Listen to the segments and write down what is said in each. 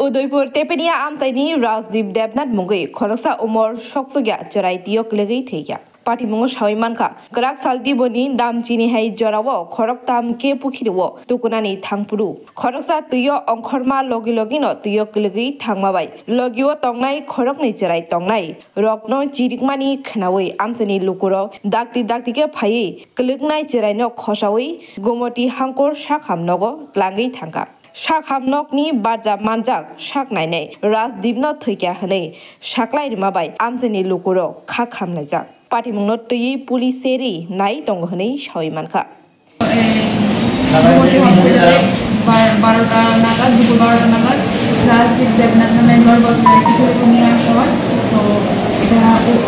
उदयपुर तेपेनिया आमचाइनि राजदीप देवनाथ मुंगै खरकसा उमर सकसग्या जराय तियक लगै थैया पार्टी मुंगो सावैमानखा गराक सालती बनि दामचिनि हाय जराव खरक ताम के पुखिरव तुकुनानि थांपुरु खरकसा तुयो अंखरमा लगे लगिनो तुयक लगै थांमाबाय लगियो तंनाय खरकनि जराय तंनाय रकनो चिरिकमानि खनावै आमचाइनि लुकुरो दाक्ति के फायै कलगनाय जरायनो खसावै गोमती हांकर साखामनगो लांगै थांगा साखामनकनि बाजा मानजाक साक नायनाय राजदीपनो थैक्या हनै साकलाय रिमाबाय आमचाइनि लुकुरो खा खामनायजा पार्टी मुंनो तयै पुलिस सेरी नाय दंग हनै सावैमानखा দুপুর 12টা নাগাদ রাজদীপ দেবনাথ নামে একবার বসে কিশোরীকে নিয়ে আসা হয়। তো এটা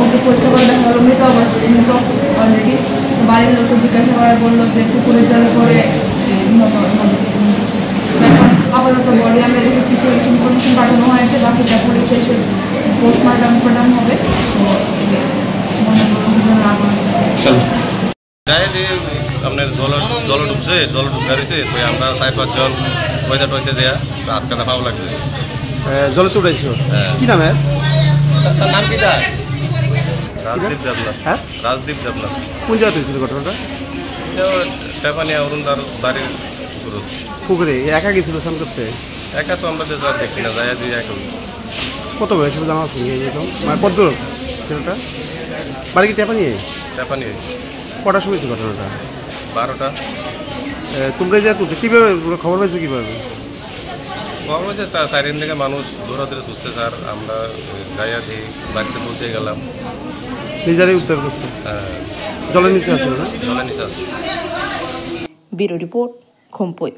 ওকে পরীক্ষা করে দেখা হলো মৃত অবস্থায়, মৃত অলরেডি। বাড়ির লোক জিজ্ঞাসা করে বললো যে পুকুরের জলে পড়ে এখন আপাতত বডি আমরা রেখেছি, ইনফরমেশন পাঠানো হয়েছে, বাকিটা পুলিশ এসে পোস্টমর্টম হবে। আপনার জল ঢুকছে, জল ঢুকা দিয়েছে, তো আমরা 4-5 জন পয়সা দেয়া হাত কাটা পাওয়া লাগছে। জলে চড়াইছ কি নামে? তার নাম কি? রাজদীপ দেবনাথ। হ্যাঁ, রাজদীপ দেবনাথ। কোন জায়গায় হয়েছিল ঘটনাটা? টেপানিয়া অরুণদার বাড়ির পুকুরে একা গেছিল স্নান করতে? একা তো আমরা দেখি না, যায় দিয়ে একা। কত বয়স জানা আছে? মানে কত ছেলেটা বাড়ি কি টেপানিয়ে? টেপানিয়ে। কটার সময় হয়েছে ঘটনাটা? 12টা। তোমরা যা তুলছো কীভাবে খবর পাইছো? কীভাবে খবর হয়েছে? চারিদিন থেকে মানুষ দৌড়াদৌড়ি ছুটছে স্যার, আমরা গাইয়া দিয়ে বাড়িতে পৌঁছে গেলাম। নিজেরাই উদ্ধার করছে? হ্যাঁ। জলের নিচে আছে না? জলের নিচে আছে। Bureau report, খোমপুই।